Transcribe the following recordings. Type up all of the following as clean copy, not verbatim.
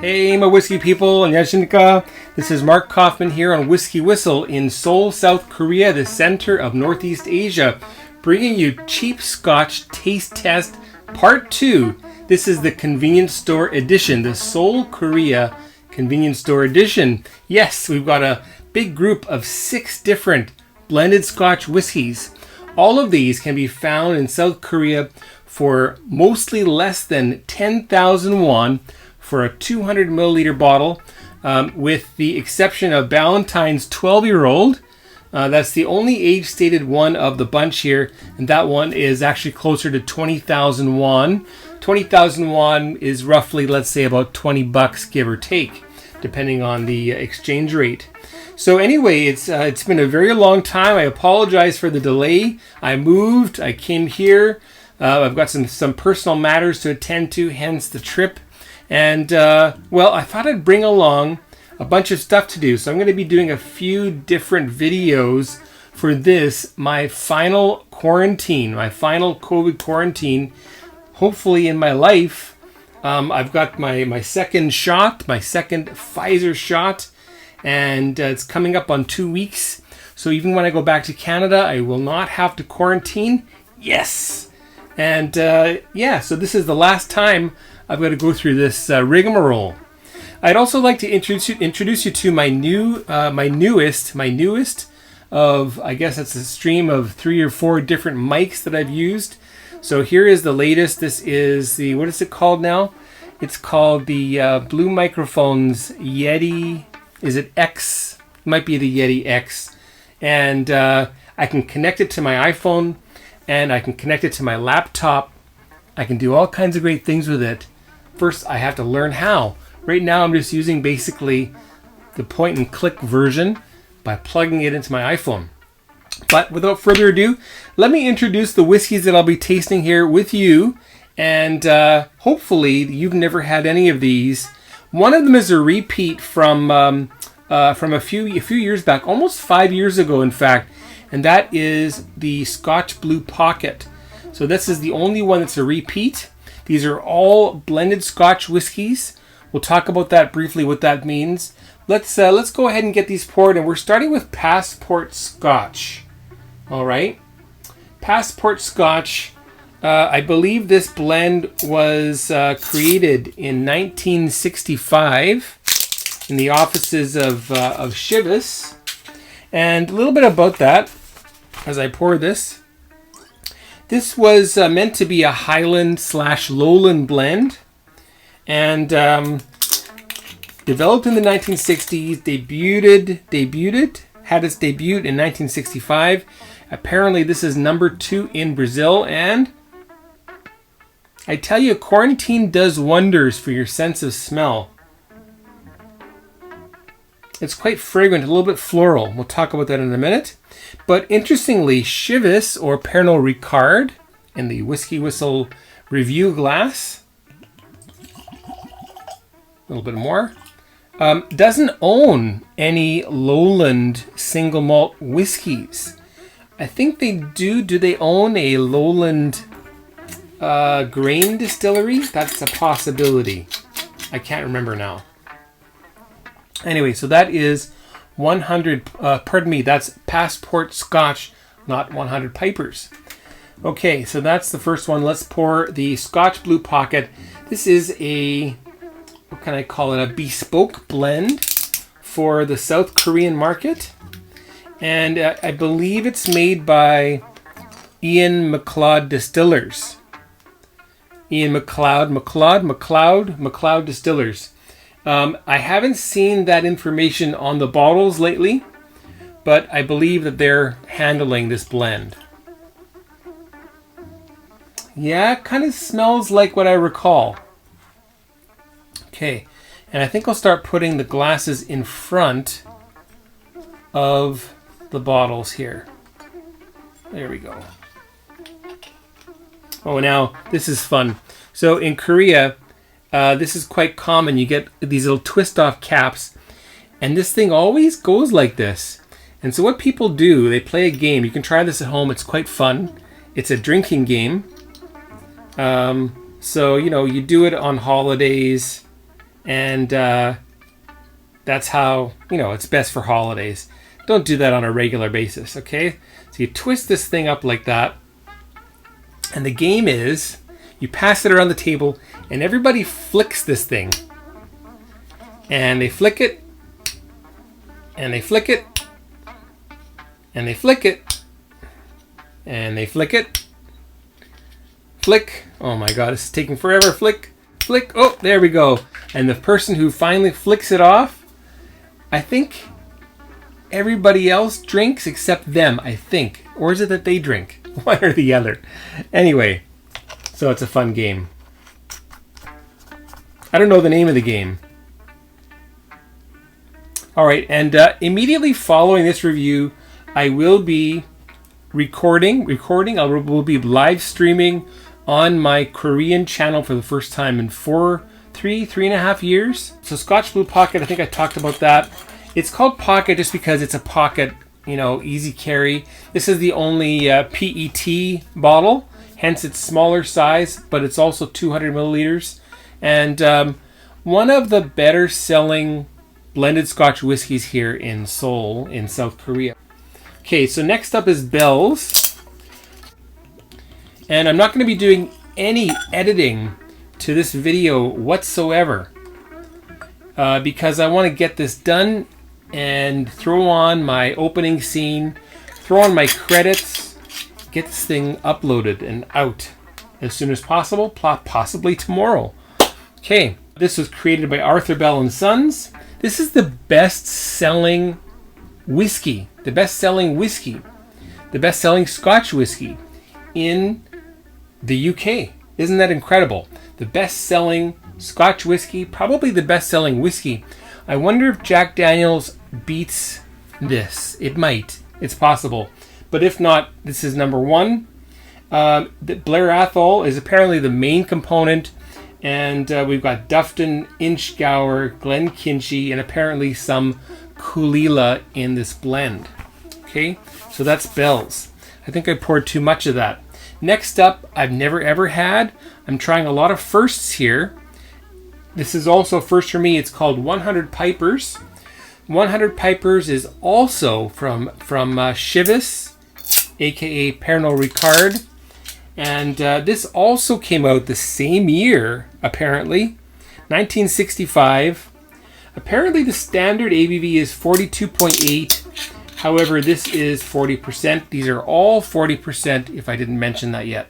Hey, my whiskey people, 안녕하십니까? This is Mark Kaufman here on Whiskey Whistle in Seoul, South Korea, the center of Northeast Asia, bringing you Cheap Scotch Taste Test Part 2. This is the convenience store edition, the Seoul, Korea convenience store edition. Yes, we've got a big group of 6 different blended Scotch whiskies. All of these can be found in South Korea for mostly less than 10,000 won for a 200 milliliter bottle, with the exception of Ballantine's 12-year-old. That's the only age-stated one of the bunch here, and that one is actually closer to 20,000 won. 20,000 won is roughly, let's say, about 20 bucks, give or take, depending on the exchange rate. So anyway, it's been a very long time. I apologize for the delay. I moved. I came here. I've got some personal matters to attend to, hence the trip. And, well, I thought I'd bring along a bunch of stuff to do. So I'm going to be doing a few different videos for this, my final quarantine, my final COVID quarantine, hopefully in my life. I've got my second shot, my second Pfizer shot, and it's coming up on 2 weeks. So even when I go back to Canada, I will not have to quarantine. Yes! And, yeah, so this is the last time I've got to go through this rigmarole. I'd also like to introduce you to my newest of, I guess it's a stream of 3 or 4 different mics that I've used. So here is the latest. This is the, what is it called now? It's called the Blue Microphones Yeti. Is it X? It might be the Yeti X. And I can connect it to my iPhone, and I can connect it to my laptop. I can do all kinds of great things with it. First, I have to learn how. Right now, I'm just using basically the point and click version by plugging it into my iPhone. But without further ado, let me introduce the whiskeys that I'll be tasting here with you. And hopefully, you've never had any of these. One of them is a repeat from a few years back, almost 5 years ago, in fact. And that is the Scotch Blue Pocket. So this is the only one that's a repeat. These are all blended Scotch whiskies. We'll talk about that briefly, what that means. Let's go ahead and get these poured, and we're starting with Passport Scotch. All right, Passport Scotch. I believe this blend was created in 1965 in the offices of Chivas. And a little bit about that as I pour this. This was meant to be a Highland/Lowland blend, and developed in the 1960s, had its debut in 1965. Apparently this is number 2 in Brazil, and I tell you, quarantine does wonders for your sense of smell. It's quite fragrant, a little bit floral. We'll talk about that in a minute. But interestingly, Chivas, or Pernod Ricard, in the Whiskey Whistle review glass, a little bit more, doesn't own any lowland single malt whiskeys. I think they do. Do they own a lowland grain distillery? That's a possibility. I can't remember now. Anyway, so that is 100, that's Passport Scotch, not 100 Pipers. Okay, so that's the first one. Let's pour the Scotch Blue Pocket. This is a, what can I call it, a bespoke blend for the South Korean market. And I believe it's made by Ian MacLeod Distillers. Ian MacLeod Distillers. I haven't seen that information on the bottles lately, but I believe that they're handling this blend. Yeah, it kind of smells like what I recall. Okay, and I think I'll start putting the glasses in front of the bottles here. There we go. Oh, now this is fun. So in Korea, this is quite common. You get these little twist-off caps, and this thing always goes like this. And so what people do, they play a game. You can try this at home. It's quite fun. It's a drinking game. So, you know, you do it on holidays, And that's how, it's best for holidays. Don't do that on a regular basis, okay? So you twist this thing up like that. And the game is, you pass it around the table and everybody flicks this thing. And they flick it. And they flick it. And they flick it. And they flick it. Flick. Oh my god, this is taking forever. Flick. Flick. Oh, there we go. And the person who finally flicks it off, I think everybody else drinks except them, I think. Or is it that they drink? One or the other. Anyway, so it's a fun game. I don't know the name of the game. Alright, and immediately following this review, I will be recording. I will be live streaming on my Korean channel for the first time in three and a half years. So Scotch Blue Pocket, I think I talked about that. It's called Pocket just because it's a pocket, easy carry. This is the only PET bottle, hence its smaller size, but it's also 200 milliliters. And one of the better selling blended Scotch whiskies here in Seoul, in South Korea. Okay, so next up is Bell's. And I'm not going to be doing any editing to this video whatsoever because I want to get this done and throw on my opening scene, throw on my credits, get this thing uploaded and out as soon as possible, possibly tomorrow. Okay, this was created by Arthur Bell and Sons. This is the best-selling whiskey, the best-selling Scotch whiskey in the UK. Isn't that incredible? The best-selling Scotch whiskey, probably the best-selling whiskey. I wonder if Jack Daniel's beats this. It might. It's possible. But if not, this is number one. The Blair Athol is apparently the main component. And we've got Dufton, Inchgower, Glenkinchie, and apparently some Kulila in this blend. Okay, so that's Bell's. I think I poured too much of that. Next up, I've never ever had. I'm trying a lot of firsts here. This is also a first for me. It's called 100 Pipers. 100 Pipers is also from Chivas, aka Pernod Ricard. And this also came out the same year, apparently, 1965. Apparently the standard ABV is 42.8. However, this is 40%. These are all 40%, if I didn't mention that yet.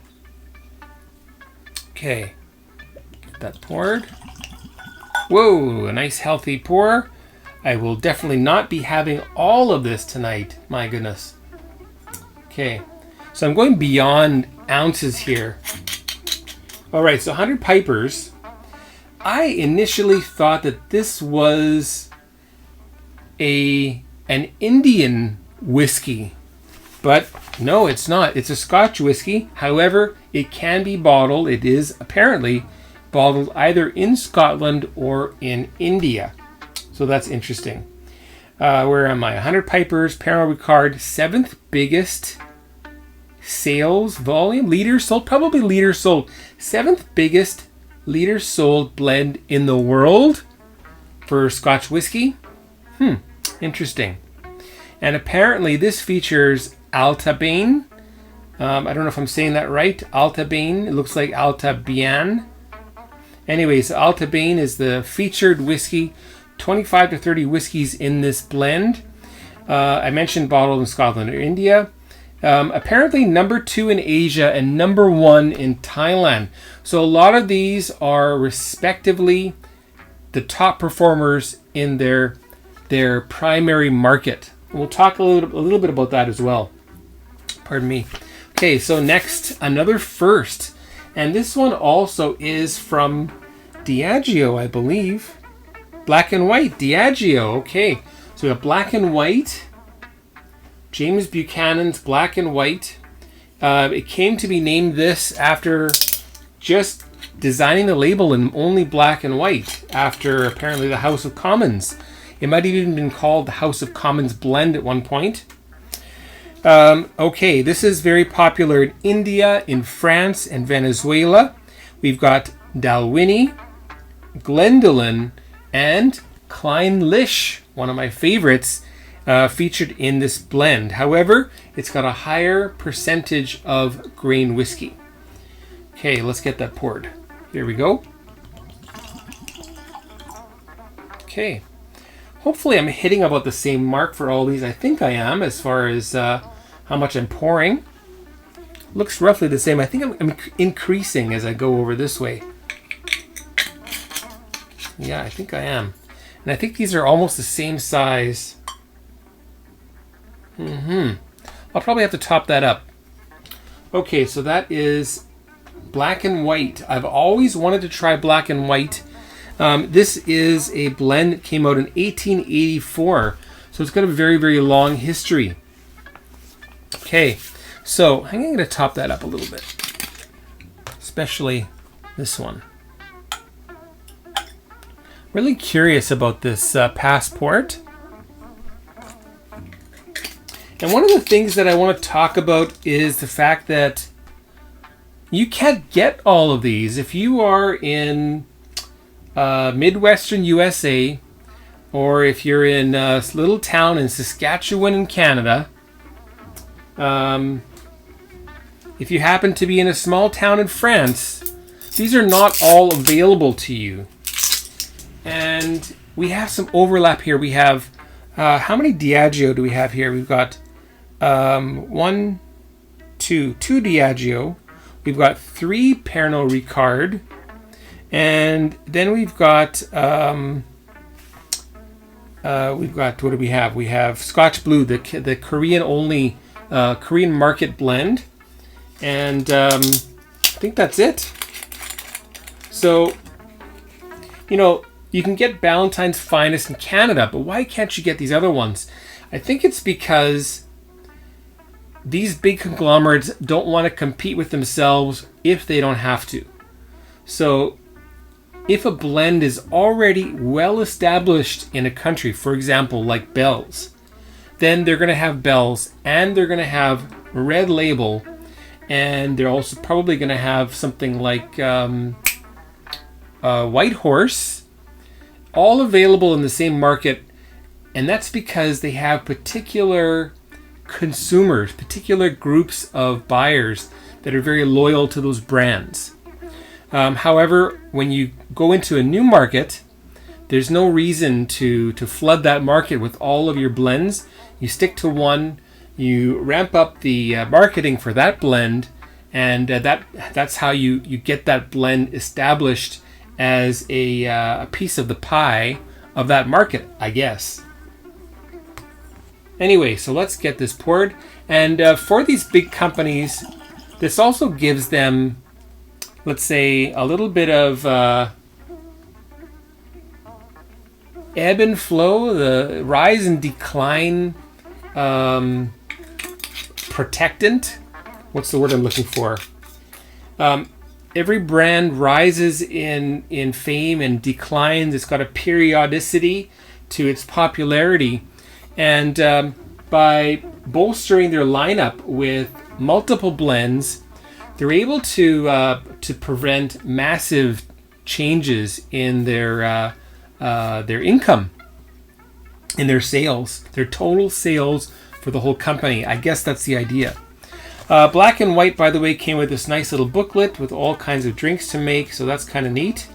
Okay, get that poured. Whoa, a nice healthy pour. I will definitely not be having all of this tonight. My goodness. Okay, so I'm going beyond ounces here. All right, so 100 Pipers. I initially thought that this was an Indian whiskey, but no, it's not. It's a Scotch whiskey. However, it can be bottled. It is apparently bottled either in Scotland or in India. So that's interesting. Where am I? 100 Pipers, Pernod Ricard, 7th biggest sales volume, liters sold, probably liters sold. 7th biggest liters sold blend in the world for Scotch whiskey. Interesting. And apparently this features Altabane. I don't know if I'm saying that right. Altabane. It looks like Altabian. Anyways, Altabane is the featured whiskey. 25 to 30 whiskeys in this blend. I mentioned bottled in Scotland or India. Apparently number 2 in Asia and number 1 in Thailand. So a lot of these are respectively the top performers in their primary market. We'll talk a little bit about that as well. Pardon me. Okay, so next, another first. And this one also is from Diageo, I believe. Black and White, Diageo. Okay, so we have Black and White. James Buchanan's Black and White. It came to be named this after just designing the label in only black and white after apparently the House of Commons. It might have even been called the House of Commons Blend at one point. Okay, this is very popular in India, in France, and Venezuela. We've got Dalwhinnie, Glendolin, and Clynelish, one of my favorites, featured in this blend. However, it's got a higher percentage of grain whiskey. Okay, let's get that poured. Here we go. Okay. Hopefully I'm hitting about the same mark for all these. I think I am, as far as how much I'm pouring. Looks roughly the same. I think I'm increasing as I go over this way. Yeah, I think I am. And I think these are almost the same size. I'll probably have to top that up. Okay, so that is black and white. I've always wanted to try black and white. This is a blend that came out in 1884. So it's got a very, very long history. Okay, so I'm going to top that up a little bit. Especially this one. Really curious about this passport. And one of the things that I want to talk about is the fact that you can't get all of these. If you are in Midwestern USA, or if you're in a little town in Saskatchewan in Canada, if you happen to be in a small town in France, these are not all available to you. And we have some overlap here. We have, how many Diageo do we have here? We've got two Diageo. We've got 3 Pernod Ricard. And then we've got, what do we have? We have Scotch Blue, the Korean only, Korean market blend. And I think that's it. So, you know, you can get Ballantine's Finest in Canada, but why can't you get these other ones? I think it's because these big conglomerates don't want to compete with themselves if they don't have to. So if a blend is already well established in a country, for example, like Bell's, then they're going to have Bell's, and they're going to have Red Label, and they're also probably going to have something like White Horse, all available in the same market. And that's because they have particular consumers, particular groups of buyers that are very loyal to those brands. However, when you go into a new market, there's no reason to flood that market with all of your blends. You stick to one, you ramp up the marketing for that blend, and that's how you get that blend established as a piece of the pie of that market, I guess. Anyway, so let's get this poured. And for these big companies, this also gives them, let's say, a little bit of ebb and flow, the rise and decline protectant. What's the word I'm looking for? Every brand rises in fame and declines. It's got a periodicity to its popularity. And by bolstering their lineup with multiple blends, they're able to prevent massive changes in their income, in their sales, their total sales for the whole company. I guess that's the idea. Black and White, by the way, came with this nice little booklet with all kinds of drinks to make, so that's kind of neat.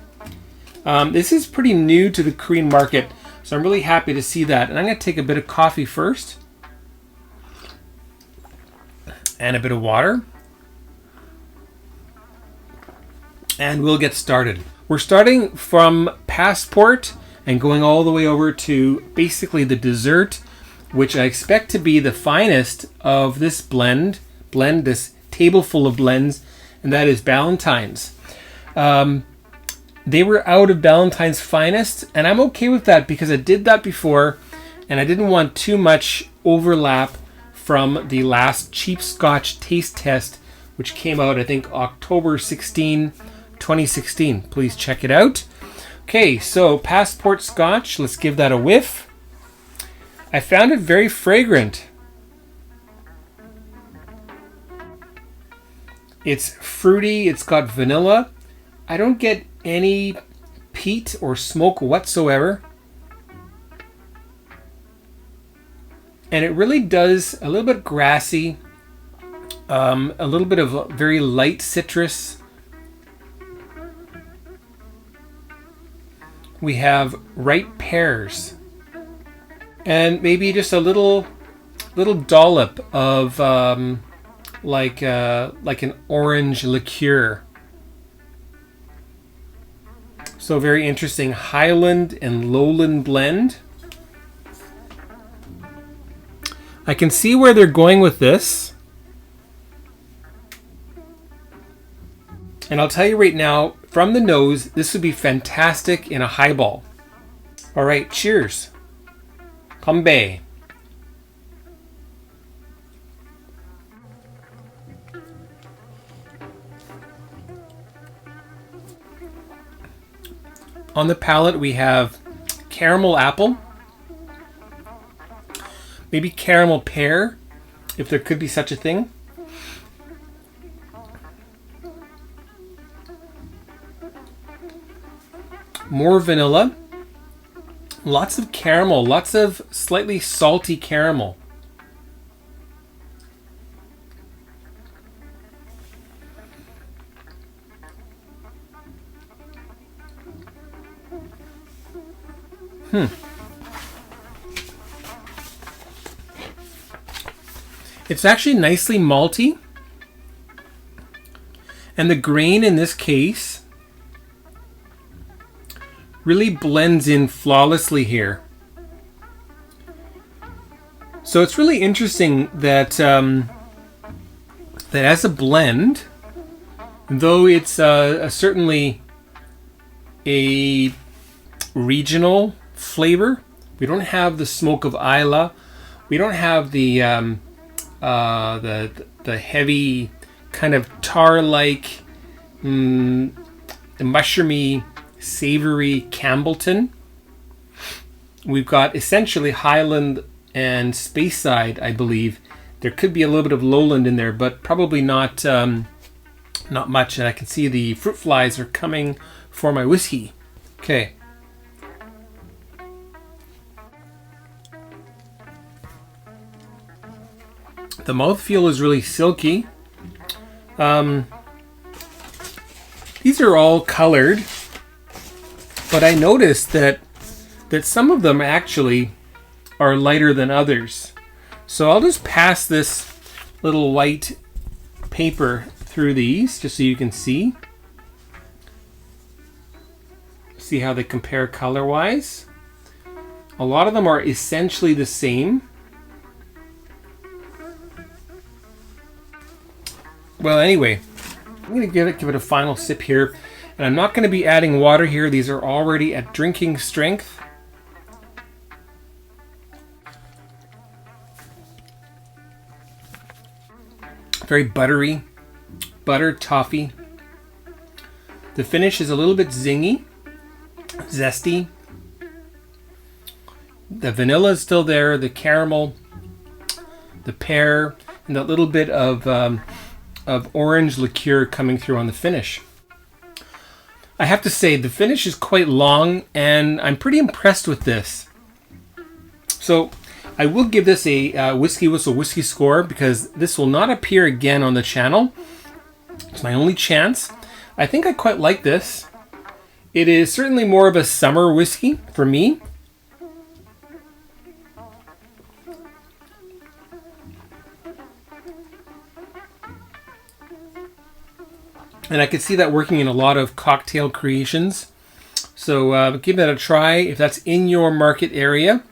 This is pretty new to the Korean market, so I'm really happy to see that. And I'm going to take a bit of coffee first, and a bit of water, and we'll get started. We're starting from Passport and going all the way over to basically the dessert, which I expect to be the finest of this blend, this table full of blends, and that is Ballantine's. They were out of Ballantine's Finest, and I'm okay with that because I did that before, and I didn't want too much overlap from the last Cheap Scotch Taste Test, which came out, I think, October 16, 2016. Please check it out. Okay, so Passport Scotch, let's give that a whiff. I found it very fragrant. It's fruity, it's got vanilla. I don't get any peat or smoke whatsoever. And it really does a little bit grassy, a little bit of very light citrus. We have ripe pears, and maybe just a little dollop of like an orange liqueur. So very interesting Highland and Lowland blend. I can see where they're going with this. And I'll tell you right now, from the nose, this would be fantastic in a highball. All right, cheers. Kombe. On the palate, we have caramel apple, maybe caramel pear, if there could be such a thing. More vanilla, lots of caramel, lots of slightly salty caramel. It's actually nicely malty, and the grain in this case really blends in flawlessly here. So it's really interesting that that as a blend, though it's certainly a regional flavor, we don't have the smoke of Islay, we don't have the heavy kind of tar-like, mushroomy, savory Campbellton. We've got essentially Highland and Speyside, I believe. There could be a little bit of Lowland in there, but probably not much. And I can see the fruit flies are coming for my whiskey. Okay. The mouthfeel is really silky. These are all colored, but I noticed that some of them actually are lighter than others. So I'll just pass this little white paper through these just so you can see how they compare color-wise. A lot of them are essentially the same. Well, anyway, I'm going to give it a final sip here. And I'm not going to be adding water here. These are already at drinking strength. Very buttery, butter toffee. The finish is a little bit zingy, zesty. The vanilla is still there, the caramel, the pear, and that little bit of orange liqueur coming through on the finish. I have to say, the finish is quite long, and I'm pretty impressed with this. So I will give this a Whiskey Whistle whiskey score, because this will not appear again on the channel. It's my only chance. I think I quite like this. It is certainly more of a summer whiskey for me. And I could see that working in a lot of cocktail creations. So give that a try if that's in your market area.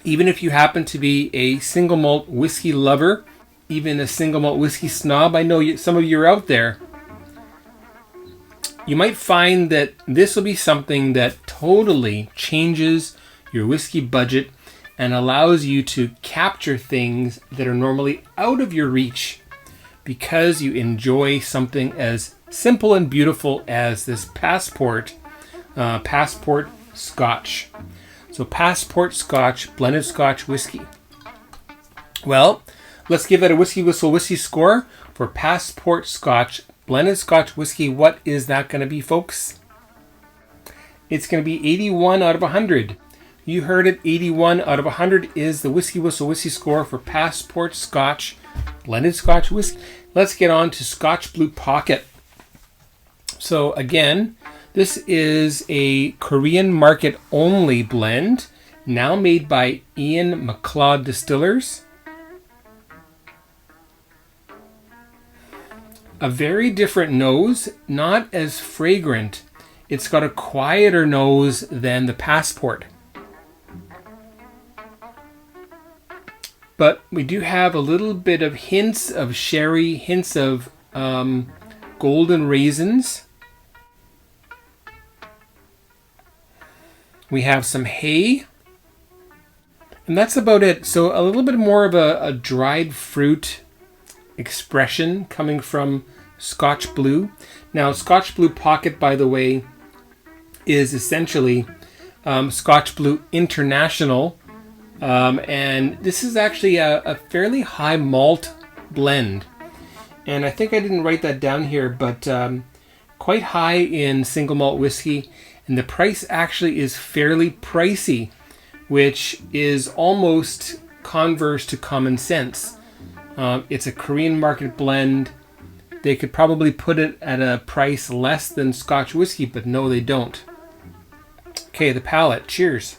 Even if you happen to be a single malt whiskey lover, even a single malt whiskey snob, I know some of you are out there. You might find that this will be something that totally changes your whiskey budget and allows you to capture things that are normally out of your reach, because you enjoy something as simple and beautiful as this Passport Scotch. So Passport Scotch, blended Scotch whiskey. Well, let's give that a Whiskey Whistle whiskey score for Passport Scotch, blended Scotch whiskey. What is that going to be, folks? It's going to be 81 out of 100. You heard it, 81 out of 100 is the Whiskey Whistle Whiskey score for Passport Scotch Blended Scotch Whiskey. Let's get on to Scotch Blue Pocket. So again, this is a Korean market only blend, now made by Ian McLeod Distillers. A very different nose, not as fragrant. It's got a quieter nose than the Passport. But we do have a little bit of hints of sherry, hints of golden raisins. We have some hay. And that's about it. So a little bit more of a dried fruit expression coming from Scotch Blue. Now, Scotch Blue Pocket, by the way, is essentially Scotch Blue International. And this is actually a fairly high malt blend. And I think I didn't write that down here, but quite high in single malt whiskey. And the price actually is fairly pricey, which is almost converse to common sense. It's a Korean market blend. They could probably put it at a price less than Scotch whiskey, but no, they don't. Okay, the palate. Cheers.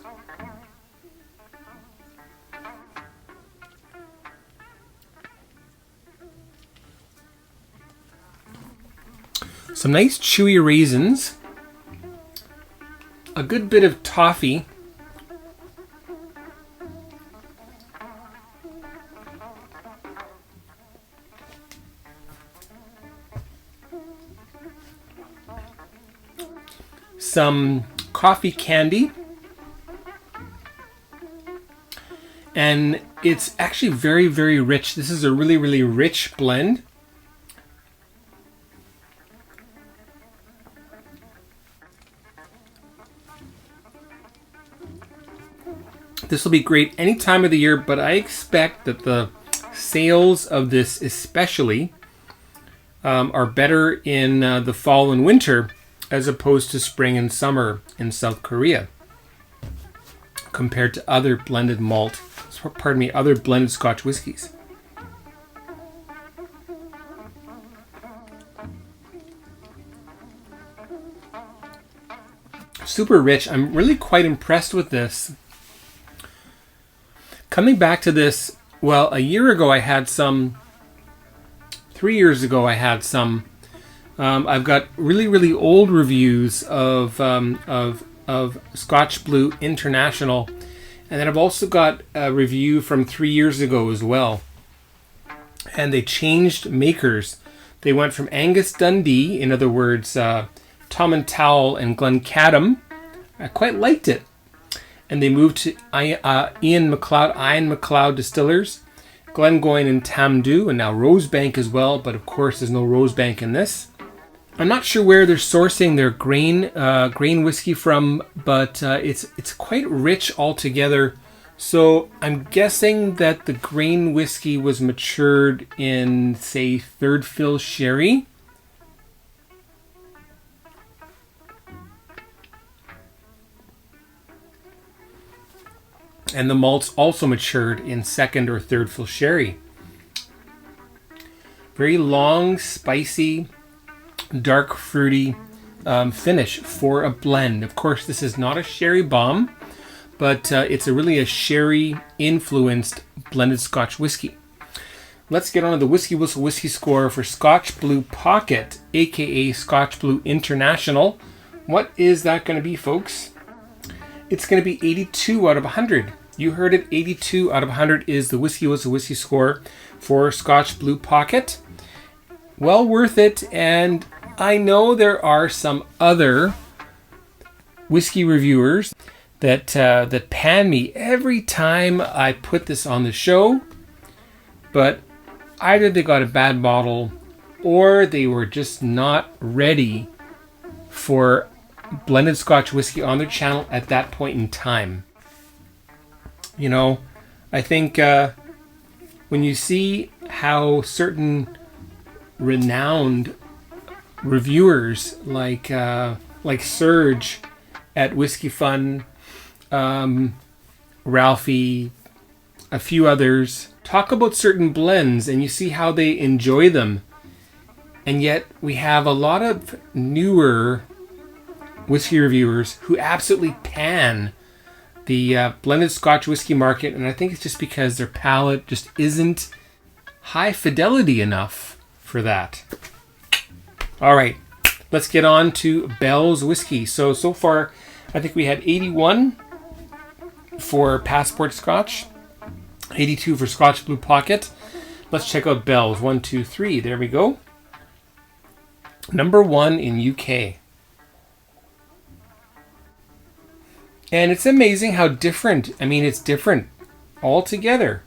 Some nice chewy raisins. A good bit of toffee. Some coffee candy. And it's actually very, very rich. This is a really, really rich blend. This will be great any time of the year, but I expect that the sales of this especially are better in the fall and winter as opposed to spring and summer in South Korea compared to other blended other blended Scotch whiskies. Super rich. I'm really quite impressed with this. Coming back to this, well, a year ago I had some. 3 years ago I had some. I've got really, really old reviews of Scotch Blue International, and then I've also got a review from 3 years ago as well. And they changed makers. They went from Angus Dundee, in other words, Tom and Towel and Glencadam. I quite liked it. And they moved to Ian McLeod Distillers, Glengoyne and Tamdhu, and now Rosebank as well, but of course there's no Rosebank in this. I'm not sure where they're sourcing their grain whiskey from, but it's quite rich altogether. So I'm guessing that the grain whiskey was matured in, say, third fill sherry. And the malts also matured in second or third fill sherry. Very long, spicy, dark, fruity finish for a blend. Of course, this is not a sherry bomb, but it's really a sherry-influenced blended Scotch whiskey. Let's get on to the Whiskey Whistle Whiskey score for Scotch Blue Pocket, aka Scotch Blue International. What is that going to be, folks? It's going to be 82 out of 100. You heard it, 82 out of 100 is the Whiskey Whistle Whiskey score for Scotch Blue Pocket. Well worth it, and I know there are some other whiskey reviewers that pan me every time I put this on the show, but either they got a bad bottle or they were just not ready for blended Scotch whiskey on their channel at that point in time. You know, I think when you see how certain renowned reviewers like Serge at Whiskey Fun, Ralphie, a few others talk about certain blends and you see how they enjoy them. And yet we have a lot of newer whiskey reviewers who absolutely pan the blended Scotch whiskey market. And I think it's just because their palate just isn't high fidelity enough for that. All right, let's get on to Bell's whiskey. So far, I think we had 81 for Passport Scotch, 82 for Scotch Blue Pocket. Let's check out Bell's. 1, 2, 3. There we go. Number 1 in UK. And it's amazing how different. I mean, it's different altogether.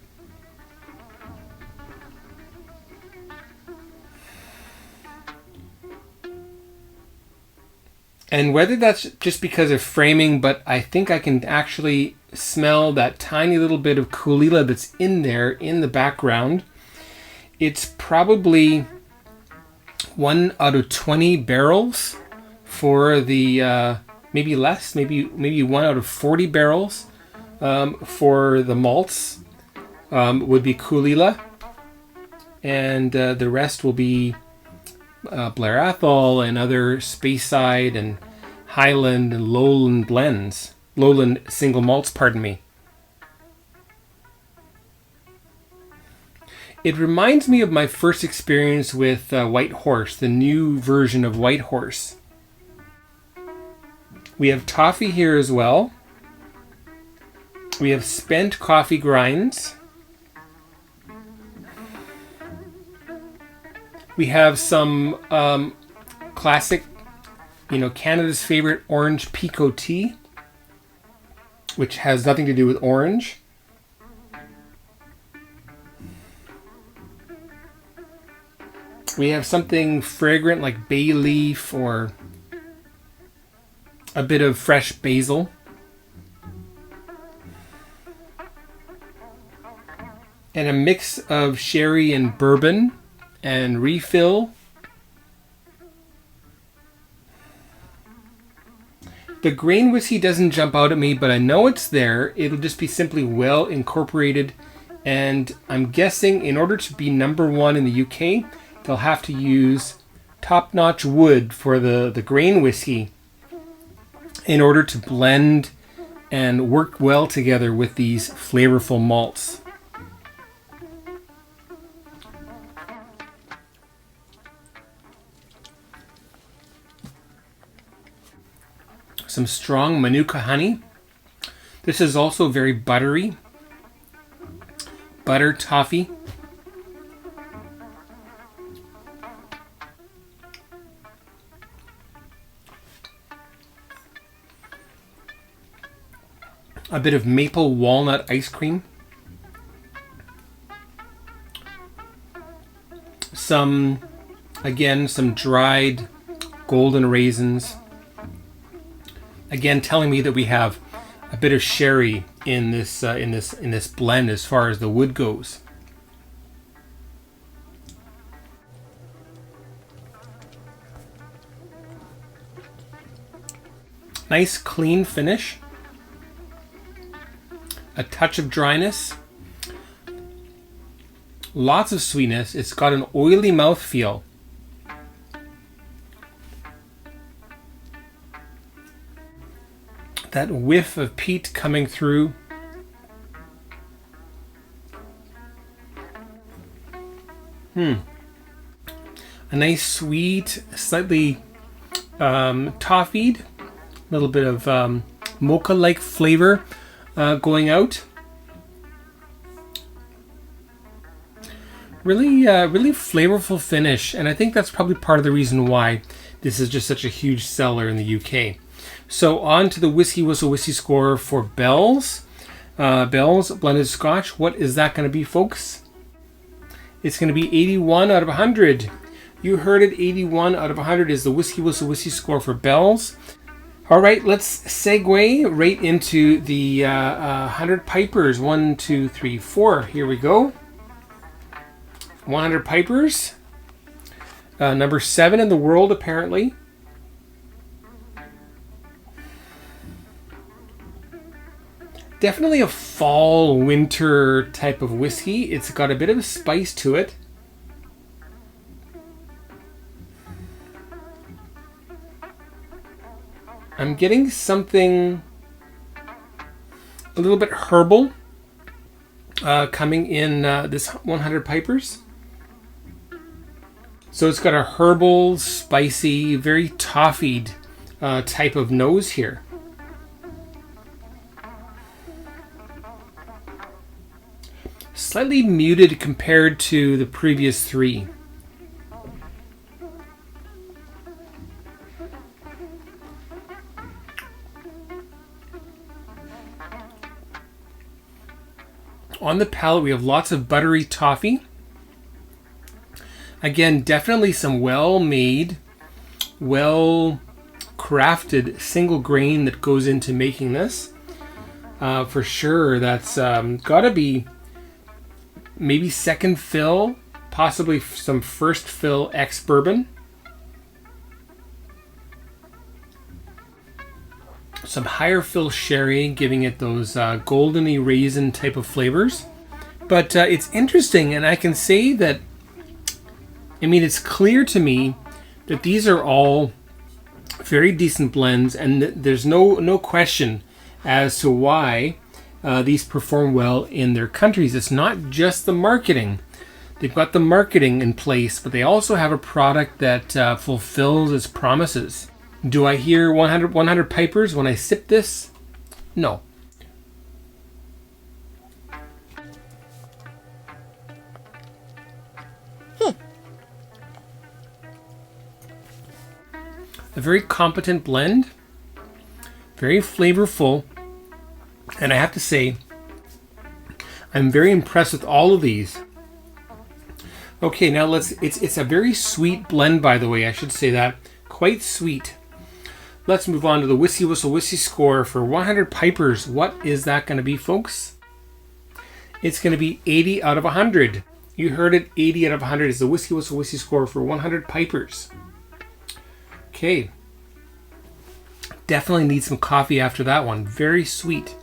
And whether that's just because of framing, but I think I can actually smell that tiny little bit of Kulila that's in there in the background. It's probably 1 out of 20 barrels for the, maybe less, maybe 1 out of 40 barrels for the malts would be Kulila. And the rest will be Blair Athol and other Speyside and Highland and Lowland blends. Lowland single malts, pardon me. It reminds me of my first experience with White Horse, the new version of White Horse. We have toffee here as well. We have spent coffee grinds. We have some classic, Canada's favorite orange Pico tea, which has nothing to do with orange. We have something fragrant like bay leaf or a bit of fresh basil. And a mix of sherry and bourbon and refill. The grain whiskey doesn't jump out at me, but I know it's there. It'll just be simply well incorporated. And I'm guessing in order to be number 1 in the UK, they'll have to use top-notch wood for the grain whiskey in order to blend and work well together with these flavorful malts. Some strong Manuka honey. This is also very buttery. Butter toffee. A bit of maple walnut ice cream. Some dried golden raisins. Again, telling me that we have a bit of sherry in this blend as far as the wood goes. Nice clean finish. A touch of dryness. Lots of sweetness. It's got an oily mouthfeel. That whiff of peat coming through. A nice sweet, slightly toffeed, a little bit of mocha-like flavor going out. Really flavorful finish, and I think that's probably part of the reason why this is just such a huge seller in the UK. So on to the Whiskey Whistle Whiskey score for Bell's. Bell's Blended Scotch. What is that going to be, folks? It's going to be 81 out of 100. You heard it, 81 out of 100 is the Whiskey Whistle Whiskey score for Bell's. All right, let's segue right into the 100 Pipers. 1, 2, 3, 4. Here we go. 100 Pipers. Number 7 in the world, apparently. Definitely a fall, winter type of whiskey. It's got a bit of a spice to it. I'm getting something a little bit herbal coming in this 100 Pipers. So it's got a herbal, spicy, very toffeed type of nose here. Slightly muted compared to the previous three. On the palate, we have lots of buttery toffee. Again, definitely some well-made, well-crafted single grain that goes into making this. For sure, that's got to be maybe second fill, possibly some first fill ex-bourbon. Some higher fill sherry, giving it those goldeny raisin type of flavors. But it's interesting, and I can say that, I mean, it's clear to me that these are all very decent blends, and there's no question as to why these perform well in their countries. It's not just the marketing. They've got the marketing in place, but they also have a product that fulfills its promises. Do I hear 100 Pipers when I sip this? No. A very competent blend, very flavorful, and I have to say, I'm very impressed with all of these. Okay, now it's a very sweet blend, by the way, I should say that. Quite sweet. Let's move on to the Whiskey Whistle Whiskey score for 100 Pipers. What is that going to be, folks? It's going to be 80 out of 100. You heard it, 80 out of 100 is the Whiskey Whistle Whiskey score for 100 Pipers. Okay. Definitely need some coffee after that one. Very sweet.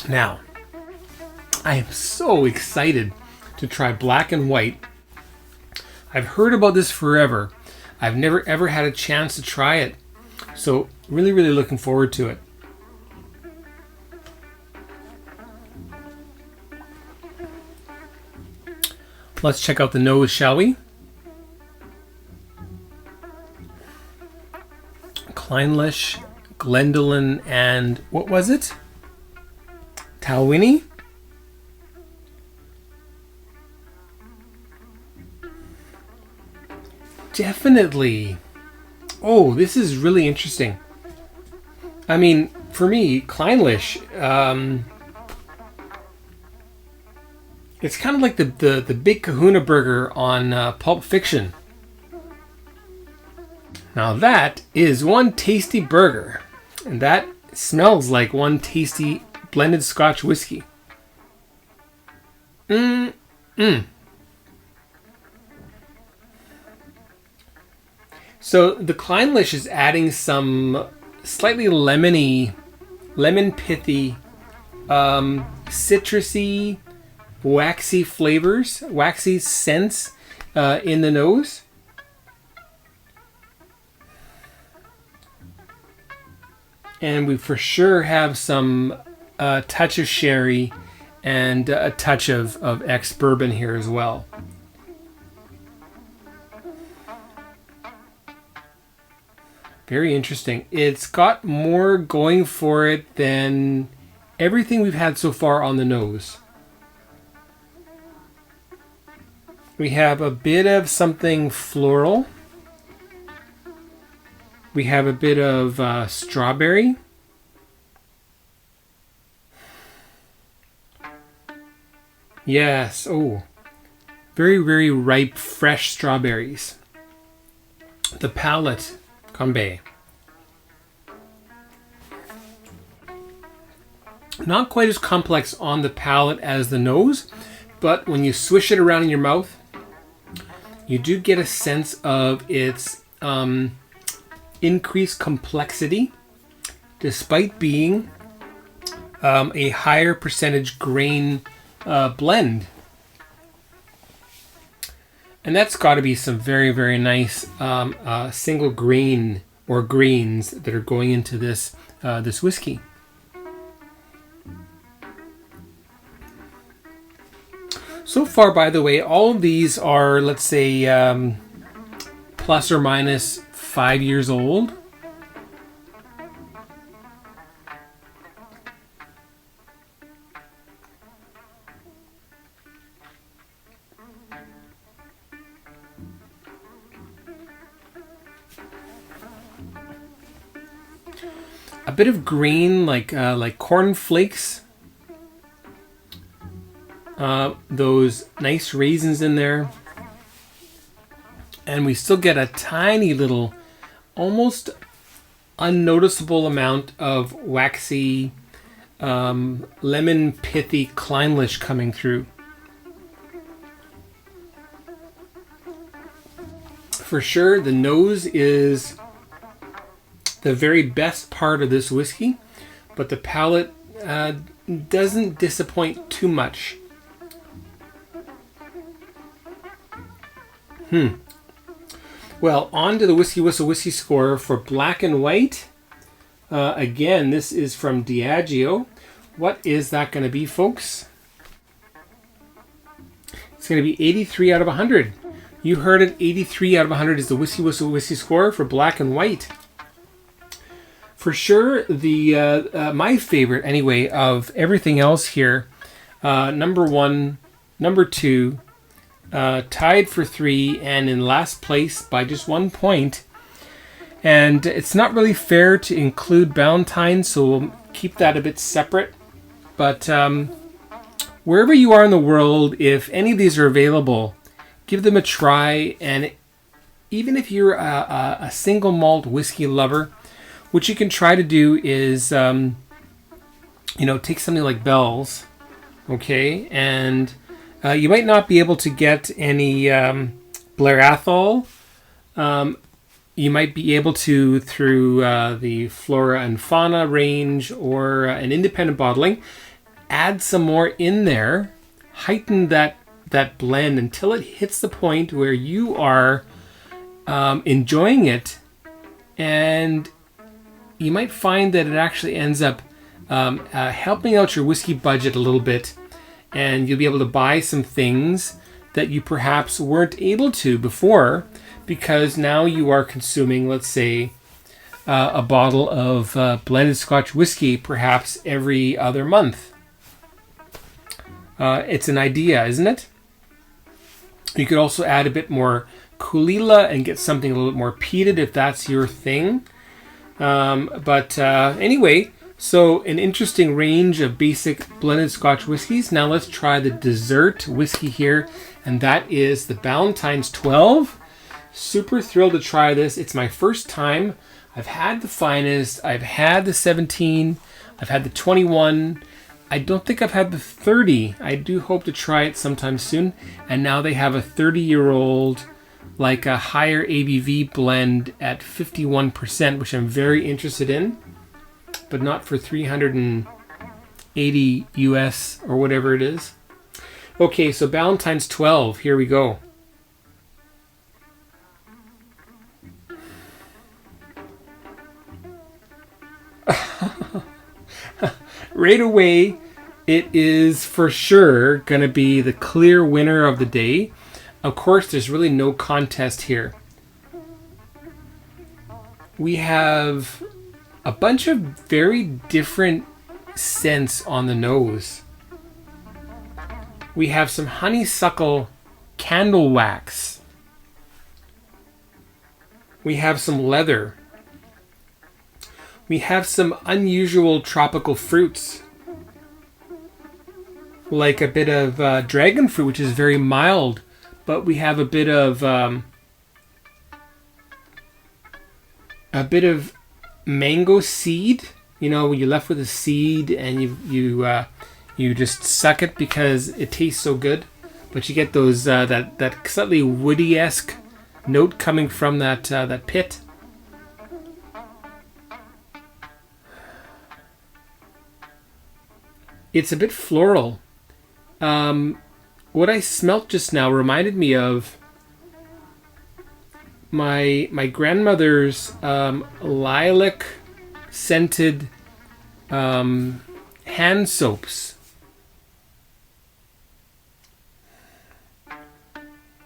Now, I am so excited to try black and white. I've heard about this forever. I've never ever had a chance to try it. So really looking forward to it. Let's check out the nose, shall we? Clynelish, Glendronach, and what was it? Talwini? Definitely. Oh, this is really interesting. I mean, for me, Clynelish, it's kind of like the big kahuna burger on Pulp Fiction. Now that is one tasty burger, and that smells like one tasty blended Scotch whiskey. So the Clynelish is adding some slightly lemon pithy, citrusy, waxy flavors, waxy scents in the nose. And we for sure have some touch of sherry and a touch of ex-bourbon here as well. Very interesting. It's got more going for it than everything we've had so far on the nose. We have a bit of something floral. We have a bit of strawberry. Yes, oh, very ripe, fresh strawberries. The palate, Kambe. Not quite as complex on the palate as the nose, but when you swish it around in your mouth, you do get a sense of its increased complexity, despite being a higher percentage grain blend. And that's got to be some very, very nice single grain or grains that are going into this this whiskey. So far, by the way, all of these are, let's say, plus or minus 5 years old. A bit of grain, like corn flakes. Those nice raisins in there. And we still get a tiny little, almost unnoticeable amount of waxy, lemon pithy Clynelish coming through. For sure, the nose is the very best part of this whiskey, but the palate doesn't disappoint too much. Well, on to the Whiskey Whistle Whiskey Score for black and white. Again, this is from Diageo. What is that going to be, folks? It's going to be 83 out of 100. You heard it, 83 out of 100 is the Whiskey Whistle Whiskey Score for black and white. For sure, the my favorite, anyway, of everything else here, number 1, number 2, tied for 3, and in last place by just 1 point. And it's not really fair to include Ballantine, so we'll keep that a bit separate. But wherever you are in the world, if any of these are available, give them a try. And even if you're a single malt whiskey lover, what you can try to do is, take something like Bell's, okay, and you might not be able to get any Blair Athol. You might be able to through the Flora and Fauna range or an independent bottling, add some more in there, heighten that blend until it hits the point where you are enjoying it, and you might find that it actually ends up helping out your whiskey budget a little bit, and you'll be able to buy some things that you perhaps weren't able to before, because now you are consuming, let's say, a bottle of blended Scotch whiskey perhaps every other month. It's an idea, isn't it? You could also add a bit more Kulila and get something a little bit more peated if that's your thing. Anyway, so an interesting range of basic blended Scotch whiskies. Now let's try the dessert whiskey here, and that is the Ballantine's 12. Super thrilled to try this. It's my first time. I've had the finest, I've had the 17, I've had the 21. I don't think I've had the 30. I do hope to try it sometime soon. And now they have a 30-year-old, like a higher ABV blend at 51%, which I'm very interested in, but not for 380 US or whatever it is. Okay, so Ballantine's 12, here we go. Right away, it is for sure going to be the clear winner of the day. Of course, there's really no contest here. We have a bunch of very different scents on the nose. We have some honeysuckle candle wax. We have some leather. We have some unusual tropical fruits, like a bit of dragon fruit, which is very mild, but we have a bit of mango seed. You know, when you're left with a seed and you just suck it because it tastes so good. but you get those that slightly woody-esque note coming from that pit. It's a bit floral. What I smelt just now reminded me of my grandmother's lilac scented hand soaps.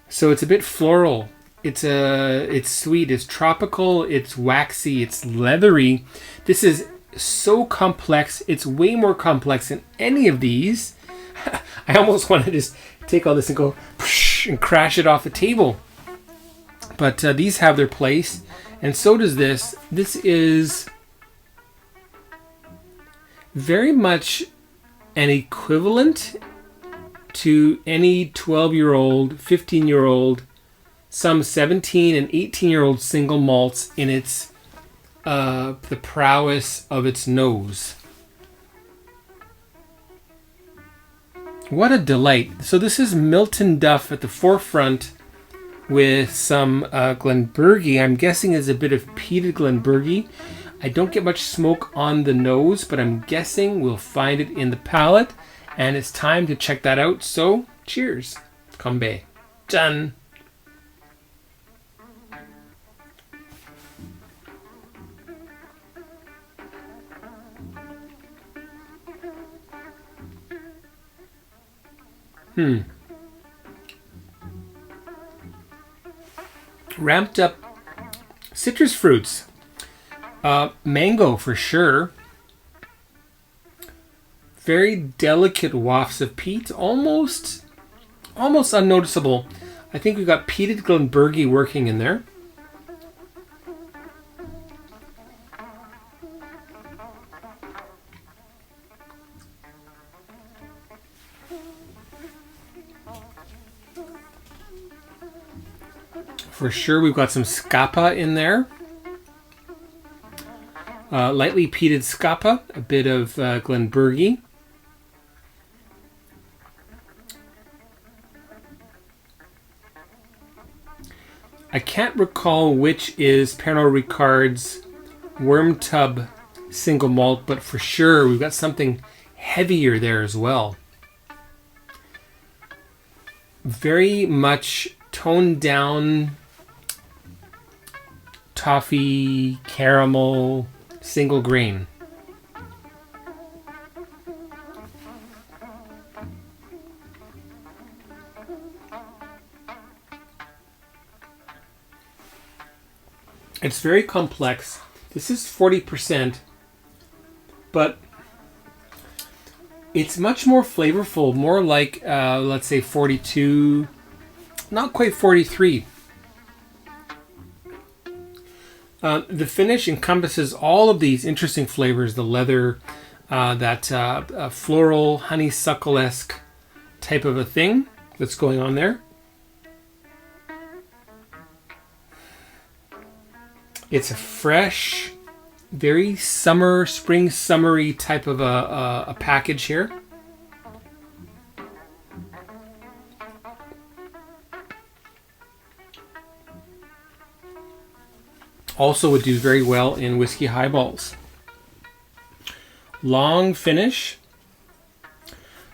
So it's a bit floral. It's sweet, it's tropical, it's waxy, it's leathery. This is so complex. It's way more complex than any of these. I almost want to just take all this and go and crash it off the table. But these have their place, and so does this. This is very much an equivalent to any 12-year-old, 15-year-old, some 17 and 18-year-old single malts in its the prowess of its nose. What a delight. So this is Milton Duff at the forefront with some Glenburgie. I'm guessing is a bit of peated Glenburgie. I don't get much smoke on the nose, but I'm guessing we'll find it in the palate. And it's time to check that out. So, cheers. Combe. Done. Ramped up citrus fruits. Mango for sure. Very delicate wafts of peat, almost unnoticeable. I think we've got peated Glenburgie working in there. For sure, we've got some Scapa in there. Lightly peated Scapa, a bit of Glenburgie. I can't recall which is Pernod Ricard's Worm Tub single malt, but for sure we've got something heavier there as well. Very much toned down toffee, caramel, single grain. It's very complex. This is 40%, but it's much more flavorful, more like, let's say 42, not quite 43. The finish encompasses all of these interesting flavors, the leather, that floral, honeysuckle-esque type of a thing that's going on there. It's a fresh, very spring summery type of a package here. Also would do very well in whiskey highballs. Long finish.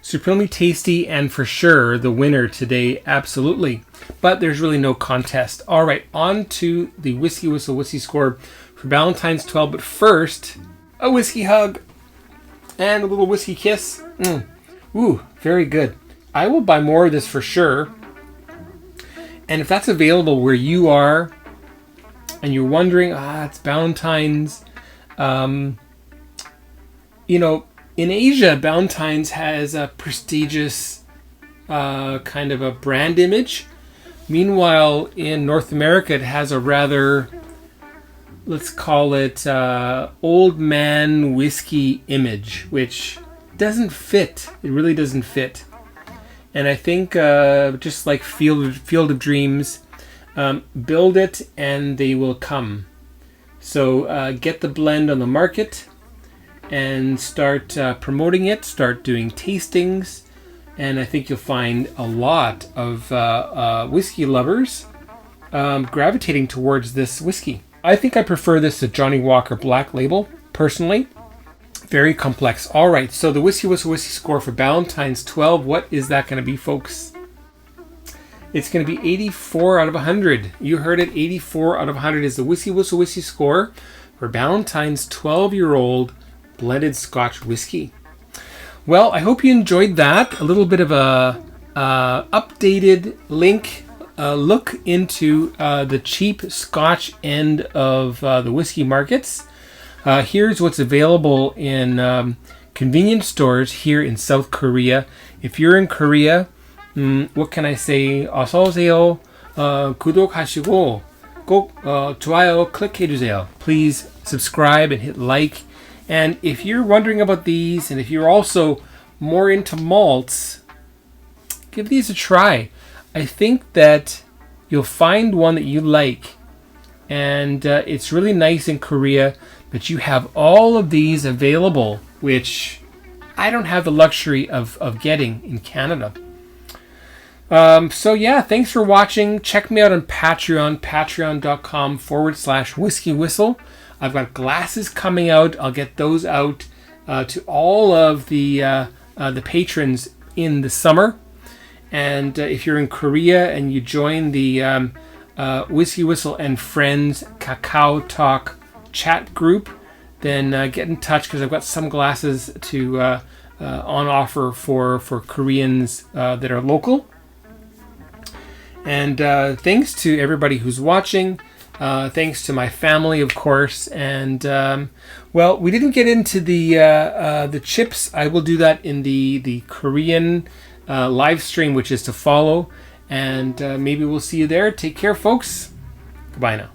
Supremely tasty, and for sure the winner today, absolutely. But there's really no contest. All right, on to the Whiskey Whistle Whiskey Score for Ballantines 12. But first, a whiskey hug and a little whiskey kiss. Ooh, very good. I will buy more of this for sure. And if that's available where you are, and you're wondering, it's Ballantines. You know, in Asia, Ballantines has a prestigious kind of a brand image. Meanwhile, in North America, it has a rather, let's call it, old man whiskey image, which doesn't fit. It really doesn't fit. And I think just like Field of Dreams, build it and they will come. So get the blend on the market and start promoting it, start doing tastings, and I think you'll find a lot of whiskey lovers gravitating towards this whiskey. I think I prefer this to Johnnie Walker Black Label, personally. Very complex. All right, so the Whiskey Whistle Whiskey score for Ballantine's 12, what is that going to be, folks? It's going to be 84 out of 100. You heard it, 84 out of 100 is the Whiskey Whistle Whiskey score for Ballantine's 12-year-old blended Scotch whiskey. Well, I hope you enjoyed that. A little bit of a updated look into the cheap Scotch end of the whiskey markets. Here's what's available in convenience stores here in South Korea. If you're in Korea, what can I say? 어서 오세요. 구독하시고 꼭 좋아요 클릭해주세요. Please subscribe and hit like. And if you're wondering about these, and if you're also more into malts, give these a try. I think that you'll find one that you like. And it's really nice in Korea that you have all of these available, which I don't have the luxury of getting in Canada. So yeah, thanks for watching. Check me out on Patreon, patreon.com/whiskey whistle. I've got glasses coming out. I'll get those out to all of the patrons in the summer. And if you're in Korea and you join the Whiskey Whistle and Friends Kakao Talk chat group, then get in touch, because I've got some glasses to on offer for Koreans that are local. And thanks to everybody who's watching. Thanks to my family, of course. And well, we didn't get into the chips. I will do that in the Korean live stream, which is to follow. And maybe we'll see you there. Take care, folks. Goodbye now.